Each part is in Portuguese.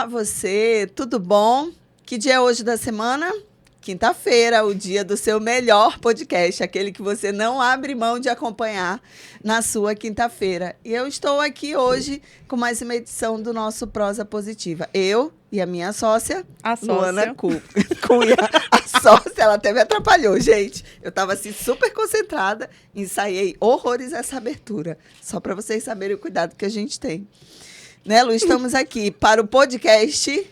Olá você, tudo bom? Que dia é hoje da semana? Quinta-feira, o dia do seu melhor podcast, aquele que você não abre mão de acompanhar na sua quinta-feira. E eu estou aqui hoje com mais uma edição do nosso Prosa Positiva. Eu e a minha sócia, Luana Cunha. A sócia, ela até me atrapalhou, gente. Eu estava assim super concentrada, ensaiei horrores essa abertura, só para vocês saberem o cuidado que a gente tem. Né, Lu? Estamos aqui para o podcast...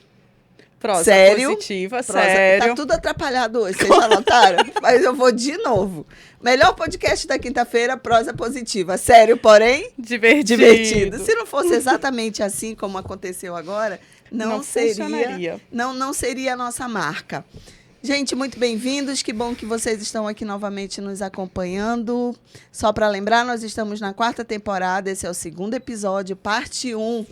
Prosa sério? Positiva, Prosa. sério. Tá tudo atrapalhado hoje, vocês já notaram? Mas eu vou de novo. Melhor podcast da quinta-feira, Prosa Positiva. Sério, porém... divertido. Se não fosse exatamente assim como aconteceu agora, não seria a nossa marca. Gente, muito bem-vindos. Que bom que vocês estão aqui novamente nos acompanhando. Só para lembrar, nós estamos na 4ª temporada. Esse é o 2º episódio, parte 1.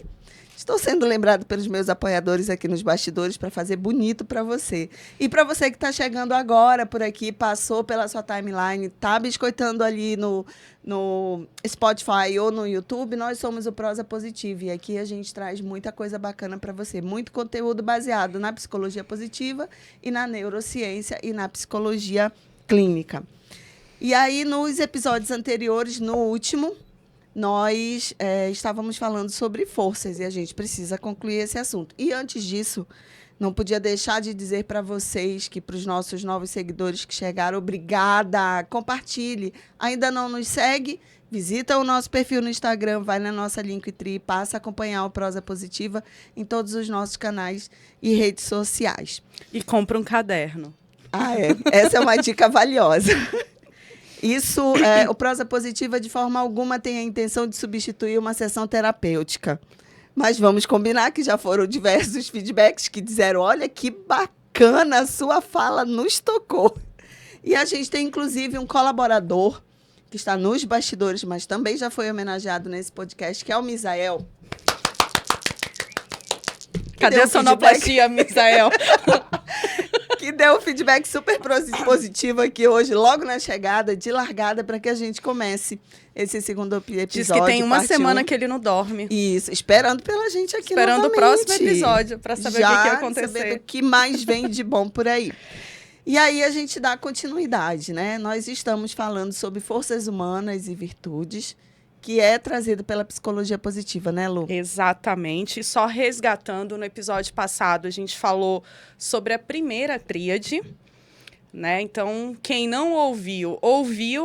Estou sendo lembrado pelos meus apoiadores aqui nos bastidores para fazer bonito para você. E para você que está chegando agora por aqui, passou pela sua timeline, está biscoitando ali no Spotify ou no YouTube, nós somos o Prosa Positiva. E aqui a gente traz muita coisa bacana para você. Muito conteúdo baseado na psicologia positiva e na neurociência e na psicologia clínica. E aí, nos episódios anteriores, no último... nós estávamos falando sobre forças e a gente precisa concluir esse assunto. E antes disso, não podia deixar de dizer para vocês que, para os nossos novos seguidores que chegaram, obrigada, compartilhe. Ainda não nos segue? Visita o nosso perfil no Instagram, vai na nossa Linktree, passa a acompanhar o Prosa Positiva em todos os nossos canais e redes sociais. E compra um caderno. Ah, é. Essa é uma dica valiosa. Isso, o Prosa Positiva, de forma alguma, tem a intenção de substituir uma sessão terapêutica. Mas vamos combinar que já foram diversos feedbacks que disseram, olha, que bacana, a sua fala nos tocou. E a gente tem, inclusive, um colaborador que está nos bastidores, mas também já foi homenageado nesse podcast, que é o Misael. Cadê a sonoplastia, Misael? Que deu um feedback super positivo aqui hoje, logo na chegada, de largada, para que a gente comece esse 2º episódio. Diz que tem uma semana que ele não dorme. Isso, esperando pela gente aqui esperando novamente. O próximo episódio, para saber o que ia acontecer. Saber o que mais vem de bom por aí. E aí a gente dá continuidade, né? Nós estamos falando sobre forças humanas e virtudes, que é trazido pela psicologia positiva, né, Lu? Exatamente. Só resgatando, no episódio passado, a gente falou sobre a primeira tríade, né? Então, quem não ouviu,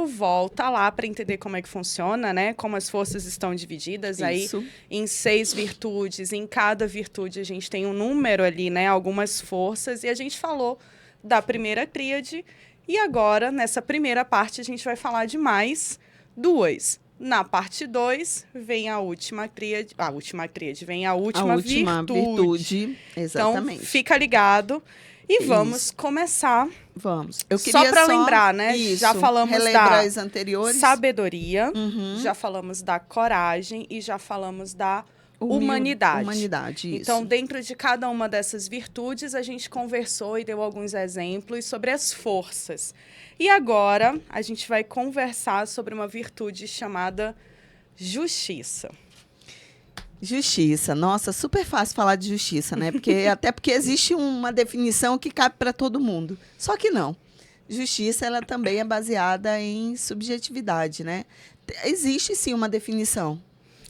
volta lá para entender como é que funciona, né? Como as forças estão divididas. Isso. Aí em 6 virtudes. Em cada virtude a gente tem um número ali, né? Algumas forças. E a gente falou da primeira tríade. E agora, nessa primeira parte, a gente vai falar de mais 2. Na parte 2, vem a última tríade. Vem a última virtude. Exatamente. Então, fica ligado. E vamos começar. Vamos. Eu queria só para lembrar, né? Isso, já falamos da as anteriores. Sabedoria, já falamos da coragem e já falamos da humanidade. Isso. Então, dentro de cada uma dessas virtudes, a gente conversou e deu alguns exemplos sobre as forças. E agora, a gente vai conversar sobre uma virtude chamada justiça. Justiça. Nossa, super fácil falar de justiça, né? Até porque existe uma definição que cabe para todo mundo. Só que não. Justiça, ela também é baseada em subjetividade, né? Existe, sim, uma definição.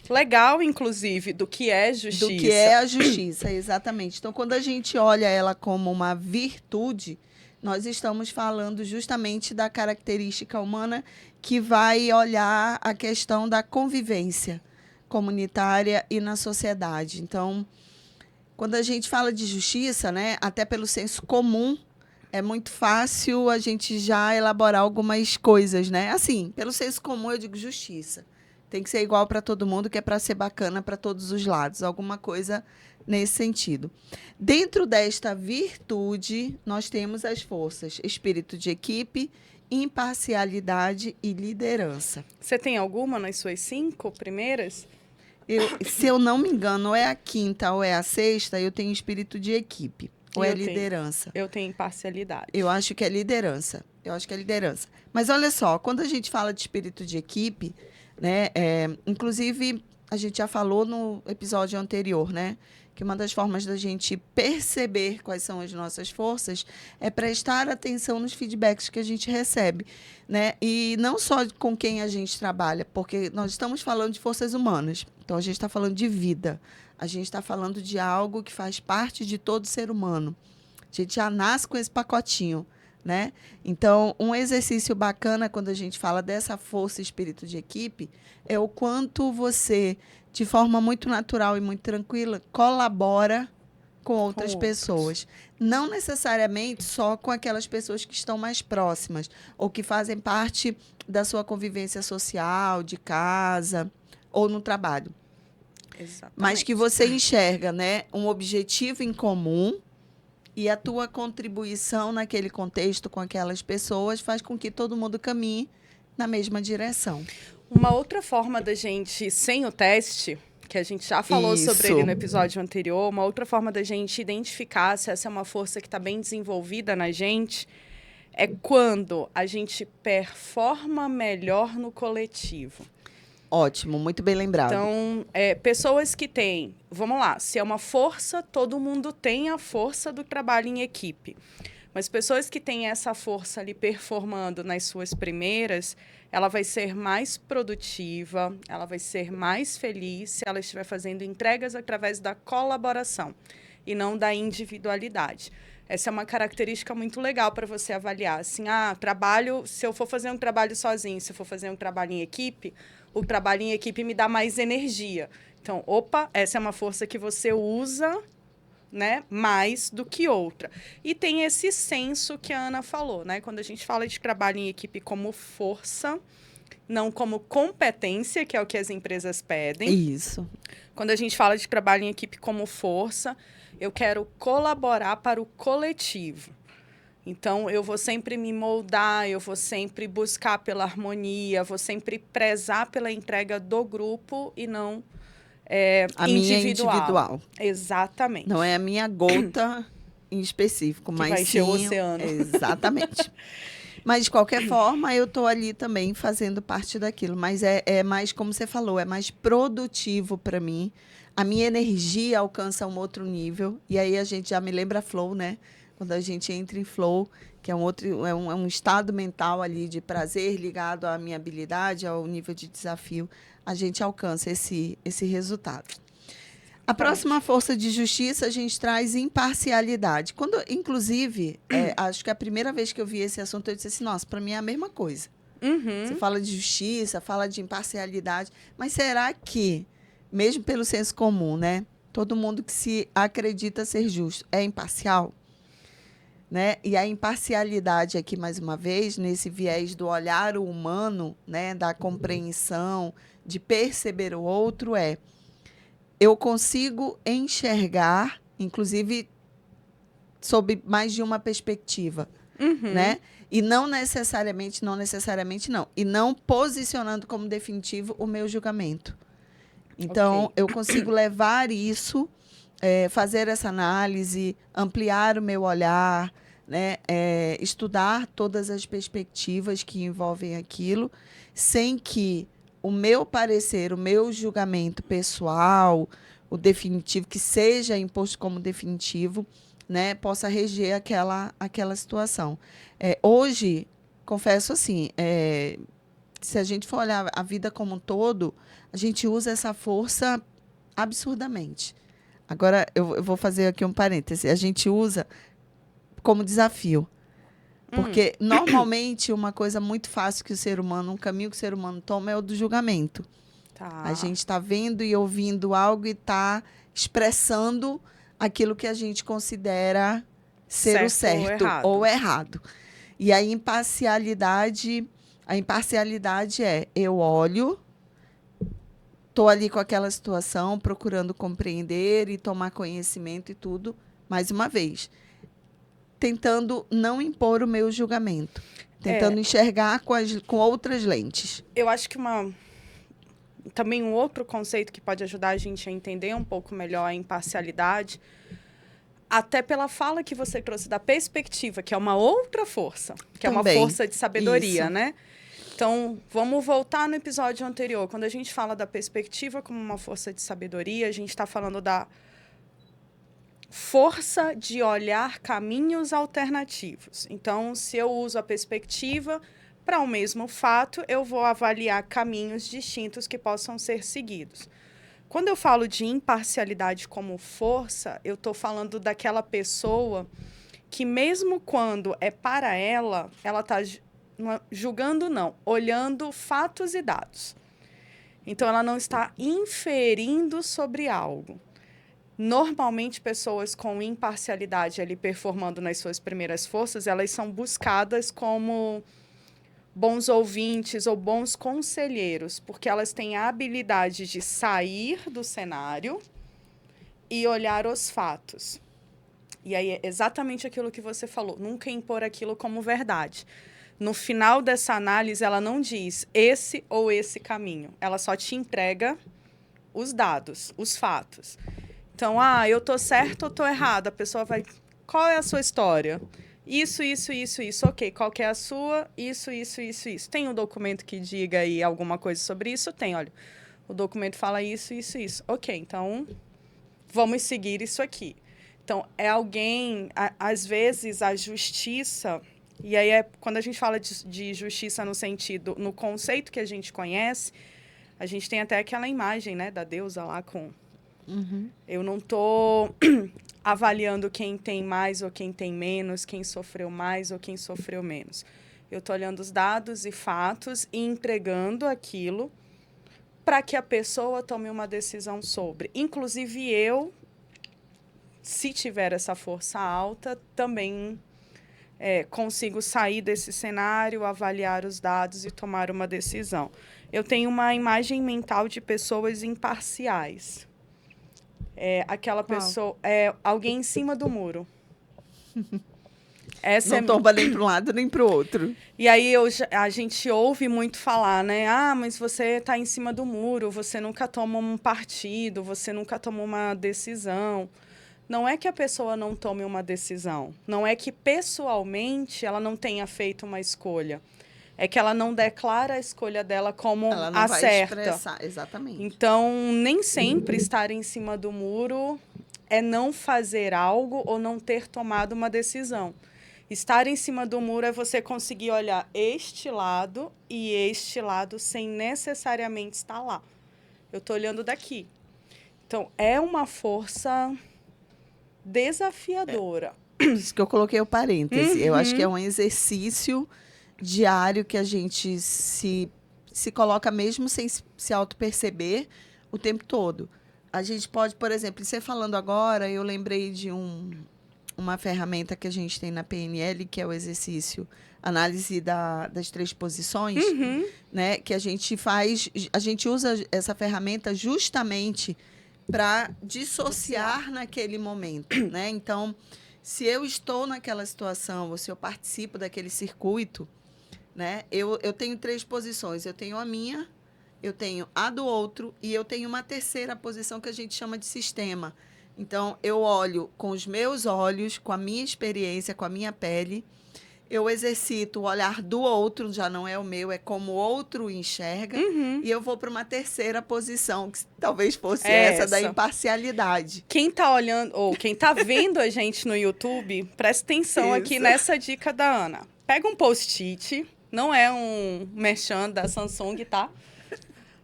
Legal, inclusive, do que é justiça. Do que é a justiça, exatamente. Então, quando a gente olha ela como uma virtude, nós estamos falando justamente da característica humana que vai olhar a questão da convivência comunitária e na sociedade. Então, quando a gente fala de justiça, né, até pelo senso comum, é muito fácil a gente já elaborar algumas coisas, né? Assim, pelo senso comum eu digo justiça. Tem que ser igual para todo mundo, que é para ser bacana para todos os lados. Alguma coisa nesse sentido. Dentro desta virtude, nós temos as forças: espírito de equipe, imparcialidade e liderança. Você tem alguma nas suas 5 primeiras? Se eu não me engano, ou é a 5ª ou é a 6ª, eu tenho espírito de equipe. Ou é liderança? Eu tenho imparcialidade. Eu acho que é liderança. Mas olha só, quando a gente fala de espírito de equipe, né, inclusive a gente já falou no episódio anterior, né, que uma das formas da gente perceber quais são as nossas forças é prestar atenção nos feedbacks que a gente recebe, né? E não só com quem a gente trabalha, porque nós estamos falando de forças humanas, então a gente está falando de vida, a gente está falando de algo que faz parte de todo ser humano. A gente já nasce com esse pacotinho, né? Então, um exercício bacana quando a gente fala dessa força e espírito de equipe é o quanto você, de forma muito natural e muito tranquila, colabora com outras pessoas. Não necessariamente só com aquelas pessoas que estão mais próximas ou que fazem parte da sua convivência social, de casa ou no trabalho. Exatamente. Mas que você enxerga, né, um objetivo em comum e a tua contribuição naquele contexto com aquelas pessoas faz com que todo mundo caminhe na mesma direção. Uma outra forma da gente, sem o teste, que a gente já falou sobre ele no episódio anterior, uma outra forma da gente identificar se essa é uma força que está bem desenvolvida na gente, é quando a gente performa melhor no coletivo. Ótimo, muito bem lembrado. Então, pessoas que têm... Vamos lá, se é uma força, todo mundo tem a força do trabalho em equipe. Mas pessoas que têm essa força ali performando nas suas primeiras, ela vai ser mais produtiva, ela vai ser mais feliz se ela estiver fazendo entregas através da colaboração e não da individualidade. Essa é uma característica muito legal para você avaliar. Assim, trabalho, se eu for fazer um trabalho sozinho, se eu for fazer um trabalho em equipe, o trabalho em equipe me dá mais energia. Então, essa é uma força que você usa, né, mais do que outra. E tem esse senso que a Ana falou, né? Quando a gente fala de trabalho em equipe como força, não como competência, que é o que as empresas pedem. Isso. Quando a gente fala de trabalho em equipe como força, eu quero colaborar para o coletivo. Então, eu vou sempre me moldar, eu vou sempre buscar pela harmonia, vou sempre prezar pela entrega do grupo e não a minha individual. Exatamente. Não é a minha gota em específico, mas vai encher o oceano. Exatamente. Mas, de qualquer forma, eu estou ali também fazendo parte daquilo. Mas é mais, como você falou, é mais produtivo para mim. A minha energia alcança um outro nível. E aí a gente já me lembra flow, né? Quando a gente entra em flow, que é um estado mental ali de prazer ligado à minha habilidade, ao nível de desafio, a gente alcança esse resultado. A próxima força de justiça, a gente traz imparcialidade. Inclusive, acho que a primeira vez que eu vi esse assunto, eu disse assim, nossa, para mim é a mesma coisa. Uhum. Você fala de justiça, fala de imparcialidade, mas será que, mesmo pelo senso comum, né, todo mundo que se acredita ser justo é imparcial? Né? E a imparcialidade aqui, mais uma vez, nesse viés do olhar humano, né, da compreensão, de perceber o outro, eu consigo enxergar, inclusive, sob mais de uma perspectiva, né? E não necessariamente não. E não posicionando como definitivo o meu julgamento. Então, eu consigo levar isso, fazer essa análise, ampliar o meu olhar, né? Estudar todas as perspectivas que envolvem aquilo, sem que o meu parecer, o meu julgamento pessoal, o definitivo, que seja imposto como definitivo, né, possa reger aquela situação. Hoje, confesso assim, se a gente for olhar a vida como um todo, a gente usa essa força absurdamente. Agora, eu vou fazer aqui um parêntese. A gente usa como desafio. Porque, normalmente, uma coisa muito fácil que um caminho que o ser humano toma é o do julgamento. Tá. A gente está vendo e ouvindo algo e está expressando aquilo que a gente considera ser o certo ou errado. E a imparcialidade eu olho, estou ali com aquela situação, procurando compreender e tomar conhecimento e tudo, mais uma vez, tentando não impor o meu julgamento, tentando enxergar com outras lentes. Eu acho que também um outro conceito que pode ajudar a gente a entender um pouco melhor a imparcialidade, até pela fala que você trouxe da perspectiva, que é uma outra força, que também é uma força de sabedoria, né? Então, vamos voltar no episódio anterior. Quando a gente fala da perspectiva como uma força de sabedoria, a gente está falando da força de olhar caminhos alternativos. Então, se eu uso a perspectiva para o mesmo fato, eu vou avaliar caminhos distintos que possam ser seguidos. Quando eu falo de imparcialidade como força, eu estou falando daquela pessoa que, mesmo quando é para ela está julgando, não, olhando fatos e dados. Então, ela não está inferindo sobre algo. Normalmente, pessoas com imparcialidade ali performando nas suas primeiras forças, elas são buscadas como bons ouvintes ou bons conselheiros, porque elas têm a habilidade de sair do cenário e olhar os fatos. E aí é exatamente aquilo que você falou, nunca impor aquilo como verdade. No final dessa análise, ela não diz esse ou esse caminho, ela só te entrega os dados, os fatos. Então, eu tô certo ou tô errado? A pessoa vai, qual é a sua história? Isso. Ok, qual que é a sua? Isso. Tem um documento que diga aí alguma coisa sobre isso? Tem, olha. O documento fala isso. Ok, então, vamos seguir isso aqui. Então, é alguém, às vezes, a justiça... E aí, quando a gente fala de justiça no sentido, no conceito que a gente conhece, a gente tem até aquela imagem, né, da deusa lá com... Uhum. Eu não estou avaliando quem tem mais ou quem tem menos, quem sofreu mais ou quem sofreu menos. Eu estou olhando os dados e fatos e entregando aquilo para que a pessoa tome uma decisão sobre. Inclusive, eu, se tiver essa força alta, também consigo sair desse cenário, avaliar os dados e tomar uma decisão. Eu tenho uma imagem mental de pessoas imparciais. Aquela pessoa, alguém em cima do muro. Não tomba nem para um lado nem para o outro. E aí a gente ouve muito falar, né? Mas você está em cima do muro, você nunca toma um partido, você nunca toma uma decisão. Não é que a pessoa não tome uma decisão. Não é que, pessoalmente, ela não tenha feito uma escolha. É que ela não declara a escolha dela como ela não a vai certa. Expressar, exatamente. Então, nem sempre estar em cima do muro é não fazer algo ou não ter tomado uma decisão. Estar em cima do muro é você conseguir olhar este lado e este lado sem necessariamente estar lá. Eu estou olhando daqui. Então, é uma força desafiadora. Por isso que eu coloquei o parêntese. Eu acho que é um exercício diário que a gente se coloca mesmo sem se auto-perceber o tempo todo. A gente pode, por exemplo, você falando agora, eu lembrei de uma ferramenta que a gente tem na PNL, que é o exercício análise das 3 posições, né? Que a gente usa essa ferramenta justamente para dissociar naquele momento, né? Então, se eu estou naquela situação, ou se eu participo daquele circuito, né? Eu tenho 3 posições. Eu tenho a minha, eu tenho a do outro e eu tenho uma terceira posição que a gente chama de sistema. Então, eu olho com os meus olhos, com a minha experiência, com a minha pele. Eu exercito o olhar do outro, já não é o meu, é como o outro enxerga. E eu vou para uma terceira posição, que talvez fosse essa da imparcialidade. Quem está olhando, ou quem está vendo a gente no YouTube, presta atenção aqui nessa dica da Ana. Pega um post-it, não é um merchan da Samsung, tá?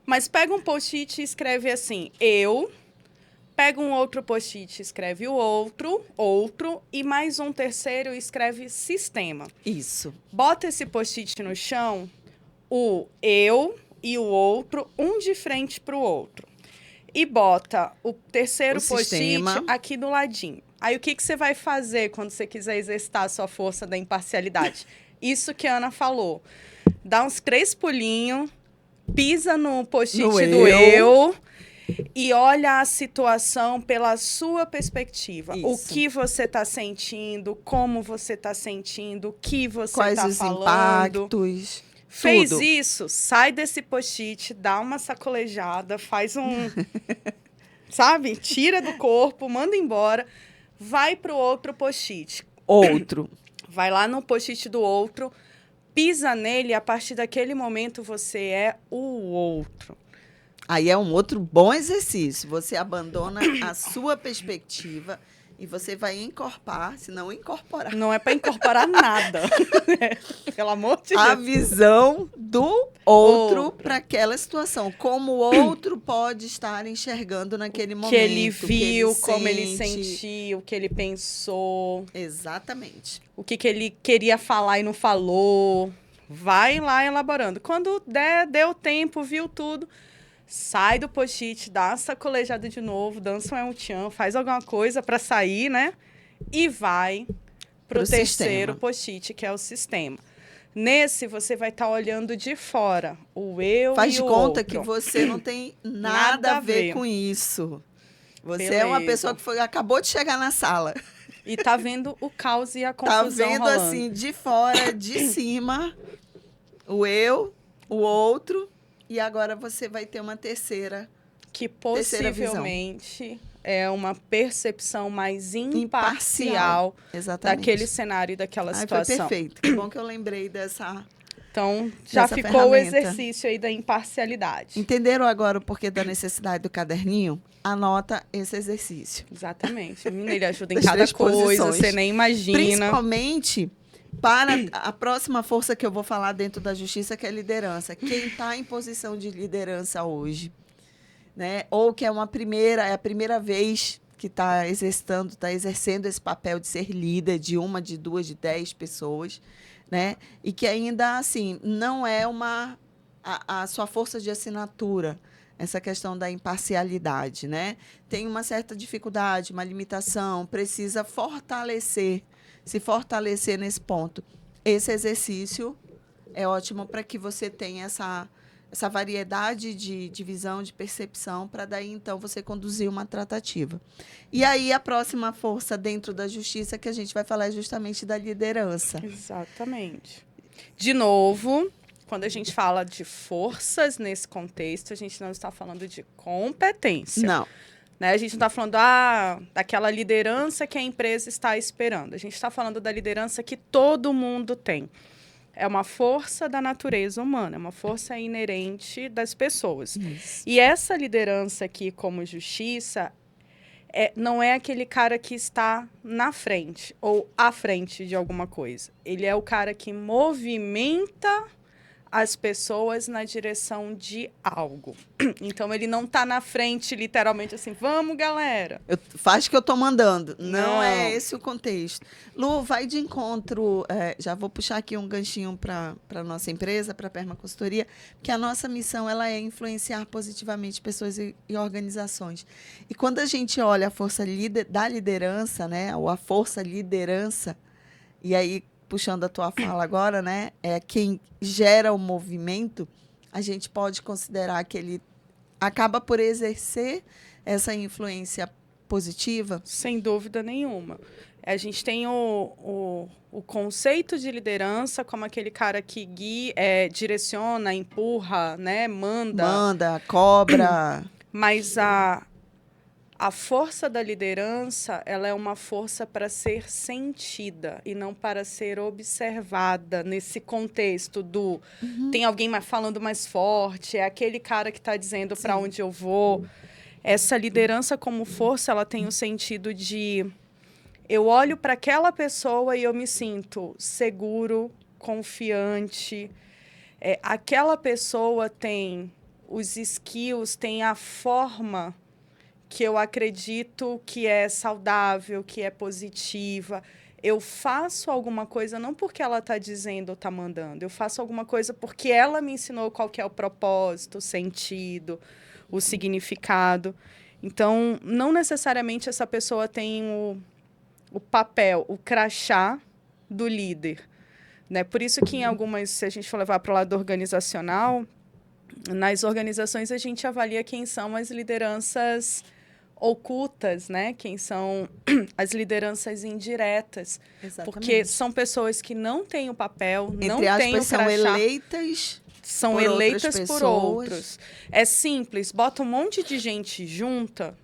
Mas pega um post-it e escreve assim, eu... Pega um outro post-it, escreve o outro, e mais um terceiro escreve sistema. Isso. Bota esse post-it no chão, o eu e o outro, um de frente para o outro. E bota o terceiro post-it aqui do ladinho. Aí, o que você vai fazer quando você quiser exercitar a sua força da imparcialidade? Isso que a Ana falou. Dá uns 3 pulinhos, pisa no post-it do eu e olha a situação pela sua perspectiva. Isso. O que você está sentindo, como você está sentindo, o que você está falando. Quais os impactos. Fez tudo. Isso, sai desse post-it, dá uma sacolejada, faz um... sabe? Tira do corpo, manda embora, vai para o outro post-it. Outro. Vai lá no post-it do outro, pisa nele e a partir daquele momento você é o outro. Aí é um outro bom exercício. Você abandona a sua perspectiva E você vai encorpar, se não incorporar. Não é para incorporar nada. Pelo amor de Deus. A visão do outro para aquela situação. Como o outro pode estar enxergando naquele momento. Que ele viu, como ele sentiu, o que ele pensou. Exatamente. O que ele queria falar e não falou. Vai lá elaborando. Quando deu tempo, viu tudo, sai do post-it, dá uma sacolejada de novo, dança um tchan, faz alguma coisa para sair, né? E vai pro terceiro post-it, que é o sistema. Nesse, você vai estar olhando de fora, o eu Faz e o de conta outro. que você não tem nada a ver com isso. Você Beleza. É uma pessoa que acabou de chegar na sala. E tá vendo o caos e a confusão rolando. Tá vendo assim, de fora, de cima, o eu, o outro, e agora você vai ter uma terceira que possivelmente é uma percepção mais imparcial daquele cenário e daquela situação. Foi perfeito. Que bom que eu lembrei dessa. Então, já ficou ferramenta. O exercício aí da imparcialidade. Entenderam agora o porquê da necessidade do caderninho? Anota esse exercício. Exatamente. Ele ajuda em cada coisa, você nem imagina. Principalmente para a próxima força que eu vou falar dentro da justiça, que é a liderança. Quem está em posição de liderança hoje, né? Ou que é a primeira vez que está exercendo esse papel de ser líder de 1, de 2, de 10 pessoas, né? E que ainda, assim, não é a sua força de assinatura, essa questão da imparcialidade, né? Tem uma certa dificuldade, uma limitação, precisa se fortalecer nesse ponto. Esse exercício é ótimo para que você tenha essa variedade de visão, de percepção, para daí, então, você conduzir uma tratativa. E aí, a próxima força dentro da justiça que a gente vai falar é justamente da liderança. Exatamente. De novo, quando a gente fala de forças nesse contexto, a gente não está falando de competência. Não. Né? A gente não está falando daquela liderança que a empresa está esperando. A gente está falando da liderança que todo mundo tem. É uma força da natureza humana, é uma força inerente das pessoas. Isso. E essa liderança aqui, como justiça, não é aquele cara que está na frente ou à frente de alguma coisa. Ele é o cara que movimenta as pessoas na direção de algo. Então, ele não está na frente, literalmente, assim, vamos, galera. Faz que eu estou mandando. Não é esse o contexto. Lu, vai de encontro, já vou puxar aqui um ganchinho para a nossa empresa, para a Permaconsultoria, porque a nossa missão ela é influenciar positivamente pessoas e organizações. E quando a gente olha a força da liderança, né, ou a força liderança, e aí, puxando a tua fala agora, né? É quem gera o movimento, a gente pode considerar que ele acaba por exercer essa influência positiva? Sem dúvida nenhuma. A gente tem o conceito de liderança como aquele cara que guia, direciona, empurra, né? Manda, cobra. Mas a força da liderança, ela é uma força para ser sentida e não para ser observada nesse contexto do tem alguém falando mais forte, é aquele cara que está dizendo para onde eu vou. Essa liderança como força, ela tem o sentido de eu olho para aquela pessoa e eu me sinto seguro, confiante. Aquela pessoa tem os skills, tem a forma que eu acredito que é saudável, que é positiva. Eu faço alguma coisa não porque ela está dizendo ou está mandando. Eu faço alguma coisa porque ela me ensinou qual que é o propósito, o sentido, o significado. Então, não necessariamente essa pessoa tem o papel, o crachá do líder. Né? Por isso que em algumas, se a gente for levar para o lado organizacional, nas organizações a gente avalia quem são as lideranças ocultas, né? Quem são as lideranças indiretas. Exatamente. Porque são pessoas que não têm o papel, não têm o crachá. São eleitas. São eleitas por outros. É simples, bota um monte de gente junta,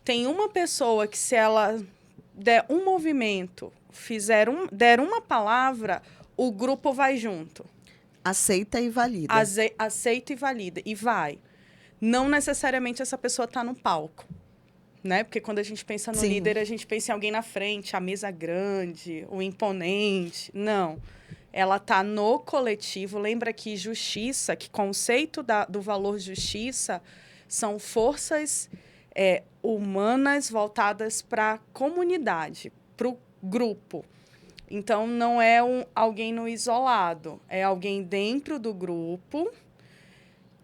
tem uma pessoa que se ela der um movimento, der uma palavra, o grupo vai junto. Aceita e valida. Aceita e valida. E vai. Não necessariamente essa pessoa está no palco. né? Porque quando a gente pensa no líder, a gente pensa em alguém na frente, a mesa grande, o imponente. Não. Ela está no coletivo. Lembra que justiça, que conceito do valor justiça, são forças humanas voltadas para a comunidade, para o grupo. Então, não é alguém no isolado, é alguém dentro do grupo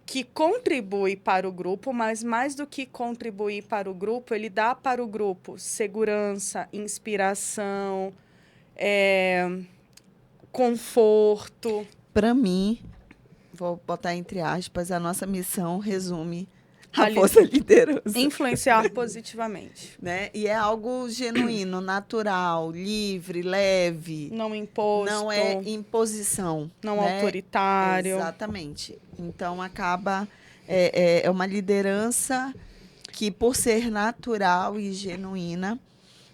que contribui para o grupo, mas mais do que contribuir para o grupo, ele dá para o grupo segurança, inspiração, conforto. Para mim, vou botar entre aspas, a nossa missão resume a força liderança. Influenciar positivamente. Né? E é algo genuíno, natural, livre, leve. Não imposto. Não é imposição. Não, né? Autoritário. Exatamente. Então, acaba... É uma liderança que, por ser natural e genuína,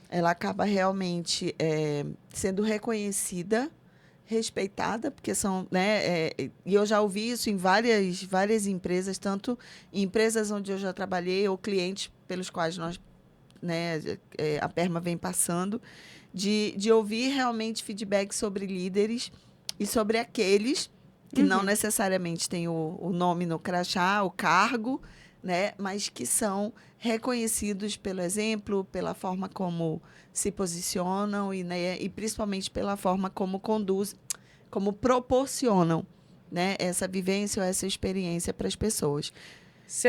ela acaba realmente sendo reconhecida, respeitada, porque são, né, e eu já ouvi isso em várias empresas, tanto em empresas onde eu já trabalhei ou clientes pelos quais nós, né, a Perma vem passando, de ouvir realmente feedback sobre líderes e sobre aqueles que não necessariamente têm o nome no crachá, o cargo, né, mas que são reconhecidos pelo exemplo, pela forma como se posicionam e principalmente pela forma como conduzem, como proporcionam, né, essa vivência ou essa experiência para as pessoas.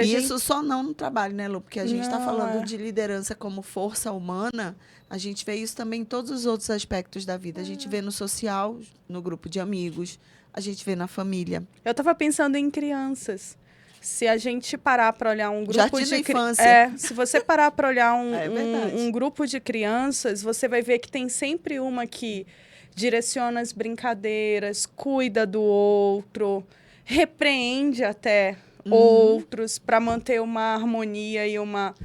Isso só não no trabalho, né, Lu? Porque a gente está falando de liderança como força humana, a gente vê isso também em todos os outros aspectos da vida. A gente vê no social, no grupo de amigos, a gente vê na família. Eu estava pensando em crianças. Se a gente parar para olhar um grupo Jardim da infância. se você parar para olhar um grupo de crianças, você vai ver que tem sempre uma que direciona as brincadeiras, cuida do outro, repreende até outros para manter uma harmonia e uma...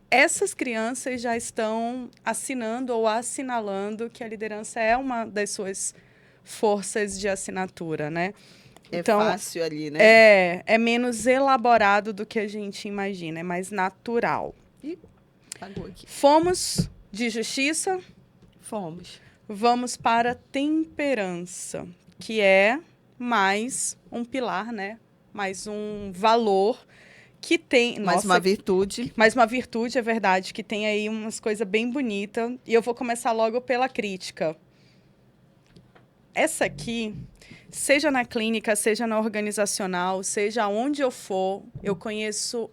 Essas crianças já estão assinando ou assinalando que a liderança é uma das suas forças de assinatura, né? Então, fácil ali, né? É menos elaborado do que a gente imagina, é mais natural. Ih, apagou aqui. Fomos de justiça? Fomos. Vamos para temperança, que é mais um pilar, né? Mais um valor que tem... Mais uma virtude. Mais uma virtude, é verdade, que tem aí umas coisas bem bonitas. E eu vou começar logo pela crítica. Essa aqui... Seja na clínica, seja na organizacional, seja onde eu for, eu conheço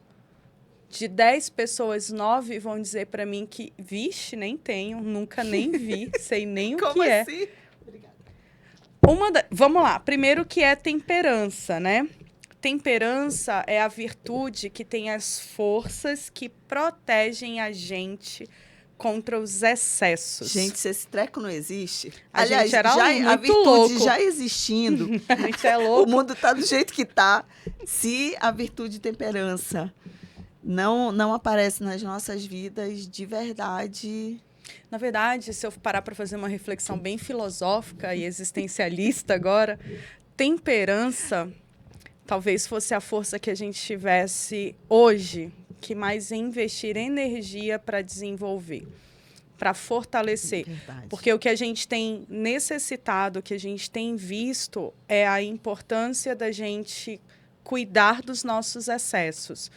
de 10 pessoas, 9 vão dizer para mim que, vixe, nem tenho, nunca nem vi, sei nem o que é. Como assim? Obrigada. Vamos lá. Primeiro, que é temperança, né? Temperança é a virtude que tem as forças que protegem a gente contra os excessos. Gente, se esse treco não existe... Aliás, a virtude louco. Já existindo... A gente é louco. O mundo está do jeito que está. Se a virtude de temperança não aparece nas nossas vidas, de verdade... Na verdade, se eu parar para fazer uma reflexão bem filosófica e existencialista agora, temperança talvez fosse a força que a gente tivesse hoje que mais investir energia para desenvolver, para fortalecer. Verdade. Porque o que a gente tem necessitado, o que a gente tem visto, é a importância da gente cuidar dos nossos excessos.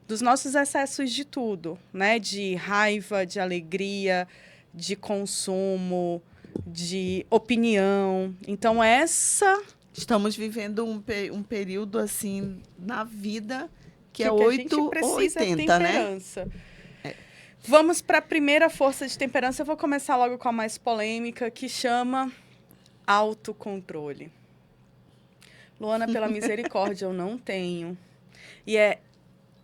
Dos nossos excessos de tudo, né? De raiva, de alegria, de consumo, de opinião. Então, Estamos vivendo um período, assim, na vida... que é a 8 gente precisa ou 80, temperança. Né? Vamos para a primeira força de temperança. Eu vou começar logo com a mais polêmica, que chama autocontrole. Luana, pela misericórdia, eu não tenho. E é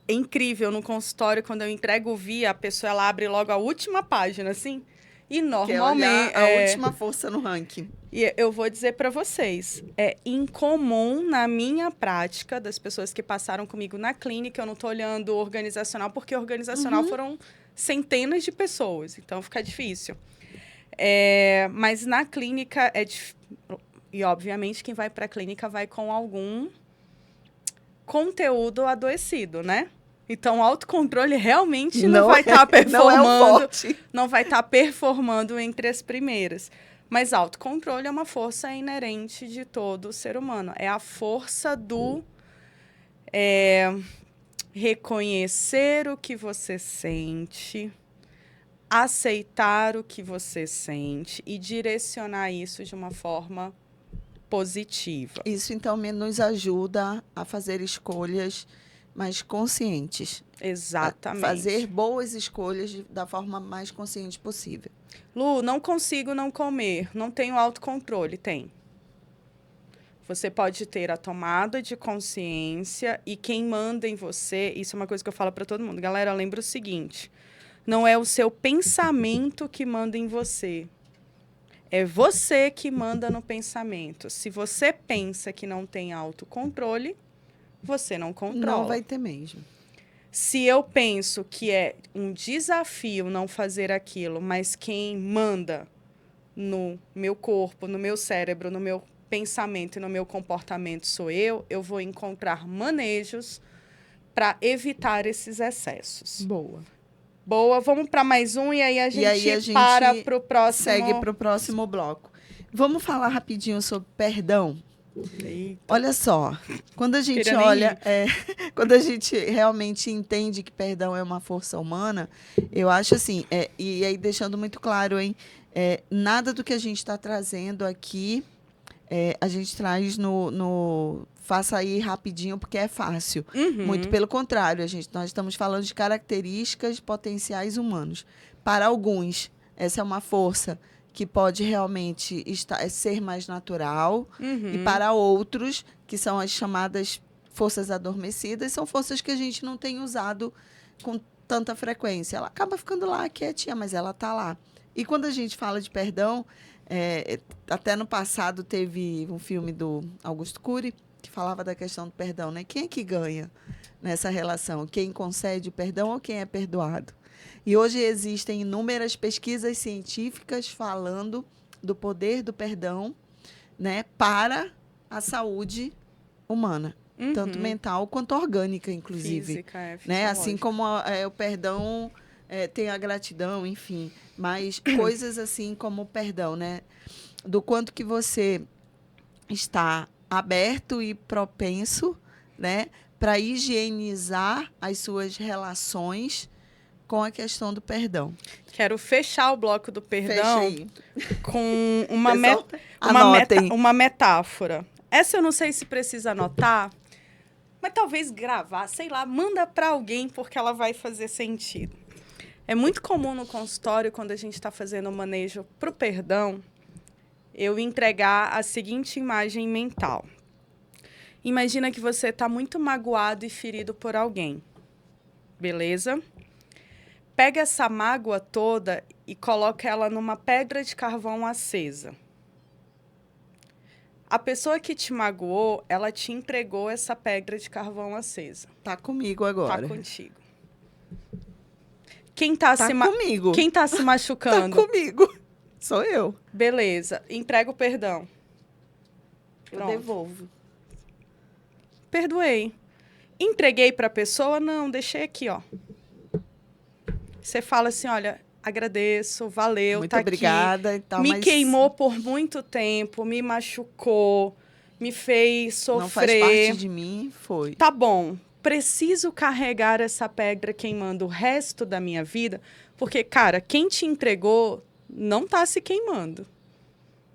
incrível no consultório, quando eu entrego o via, a pessoa ela abre logo a última página, assim. E normalmente... a última força no ranking. E eu vou dizer para vocês, é incomum na minha prática, das pessoas que passaram comigo na clínica, eu não estou olhando organizacional, porque organizacional foram centenas de pessoas, então fica difícil. Mas na clínica, e obviamente quem vai para a clínica vai com algum conteúdo adoecido, né? Então, o autocontrole realmente não vai estar performando. Não vai estar performando entre as primeiras. Mas autocontrole é uma força inerente de todo ser humano. É a força do reconhecer o que você sente, aceitar o que você sente e direcionar isso de uma forma positiva. Isso, então, nos ajuda a fazer escolhas mais conscientes. Exatamente. Fazer boas escolhas da forma mais consciente possível. Lu, não consigo não comer, não tenho autocontrole. Tem. Você pode ter a tomada de consciência e quem manda em você, isso é uma coisa que eu falo para todo mundo. Galera, lembra o seguinte, não é o seu pensamento que manda em você. É você que manda no pensamento. Se você pensa que não tem autocontrole, você não controla. Não vai ter mesmo. Se eu penso que é um desafio não fazer aquilo, mas quem manda no meu corpo, no meu cérebro, no meu pensamento e no meu comportamento sou eu vou encontrar manejos para evitar esses excessos. Boa, vamos para mais um e aí a gente para para o próximo. Segue para o próximo bloco. Vamos falar rapidinho sobre perdão. Eita. Olha só, quando a gente quando a gente realmente entende que perdão é uma força humana, eu acho assim, e aí deixando muito claro, nada do que a gente está trazendo aqui, a gente traz faça aí rapidinho, porque é fácil. Uhum. Muito pelo contrário, nós estamos falando de características potenciais humanos. Para alguns, essa é uma força que pode realmente ser mais natural. Uhum. E para outros, que são as chamadas forças adormecidas, são forças que a gente não tem usado com tanta frequência. Ela acaba ficando lá quietinha, mas ela está lá. E quando a gente fala de perdão, até no passado teve um filme do Augusto Cury, que falava da questão do perdão, né? Quem é que ganha nessa relação? Quem concede o perdão ou quem é perdoado? E hoje existem inúmeras pesquisas científicas falando do poder do perdão, né, para a saúde humana, tanto mental quanto orgânica, inclusive. Física, né? Assim como o perdão tem a gratidão, enfim. Mas coisas assim como o perdão, né? Do quanto que você está aberto e propenso, né, para higienizar as suas relações com a questão do perdão. Quero fechar o bloco do perdão com uma metáfora. Essa eu não sei se precisa anotar, mas talvez gravar, sei lá, manda para alguém porque ela vai fazer sentido. É muito comum no consultório, quando a gente está fazendo o manejo para o perdão, eu entregar a seguinte imagem mental. Imagina que você está muito magoado e ferido por alguém. Beleza? Pega essa mágoa toda e coloca ela numa pedra de carvão acesa. A pessoa que te magoou, ela te entregou essa pedra de carvão acesa. Tá comigo agora. Tá contigo. Quem tá comigo. Quem tá se machucando? Tá comigo. Sou eu. Beleza. Entrega o perdão. Eu devolvo. Perdoei. Entreguei para a pessoa? Não, deixei aqui, ó. Você fala assim, olha, agradeço, valeu, muito tá obrigada aqui. E tal, me queimou por muito tempo, me machucou, me fez sofrer. Não faz parte de mim, foi. Tá bom. Preciso carregar essa pedra queimando o resto da minha vida, porque, cara, quem te entregou não tá se queimando.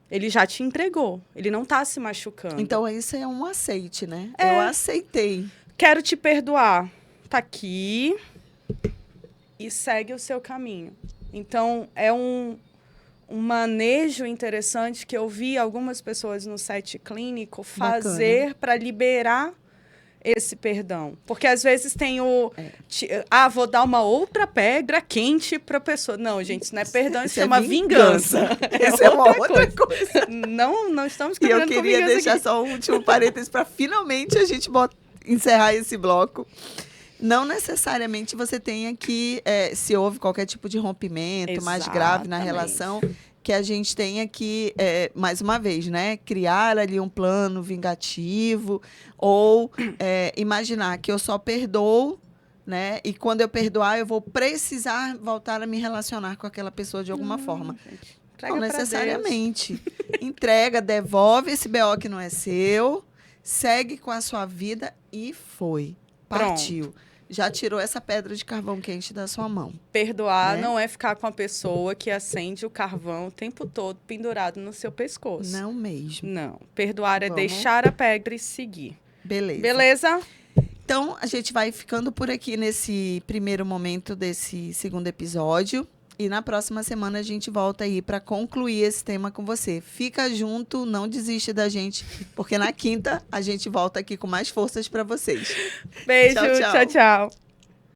Ele já te entregou, ele não tá se machucando. Então, isso é um aceite, né? Eu aceitei. Quero te perdoar. Tá aqui e segue o seu caminho. Então, é um manejo interessante que eu vi algumas pessoas no set clínico fazer para liberar esse perdão. Porque, às vezes, tem vou dar uma outra pedra quente para a pessoa. Não, gente, isso não é perdão, isso chama vingança. Isso é uma outra coisa. Não estamos querendo com vingança. E eu queria deixar só um último parênteses para finalmente a gente encerrar esse bloco. Não necessariamente você tenha que, se houve qualquer tipo de rompimento mais grave na relação, que a gente tenha que, mais uma vez, né, criar ali um plano vingativo ou imaginar que eu só perdoo né? E quando eu perdoar, eu vou precisar voltar a me relacionar com aquela pessoa de alguma forma. Não necessariamente. Entrega, devolve esse BO que não é seu, segue com a sua vida e foi. Partiu. Pronto. Já tirou essa pedra de carvão quente da sua mão. Perdoar, né? Não é ficar com a pessoa que acende o carvão o tempo todo pendurado no seu pescoço. Não mesmo. Não. Perdoar é deixar a pedra e seguir. Beleza. Beleza? Então, a gente vai ficando por aqui nesse primeiro momento desse segundo episódio. E na próxima semana a gente volta aí para concluir esse tema com você. Fica junto, não desiste da gente, porque na quinta a gente volta aqui com mais forças para vocês. Beijo, tchau, tchau.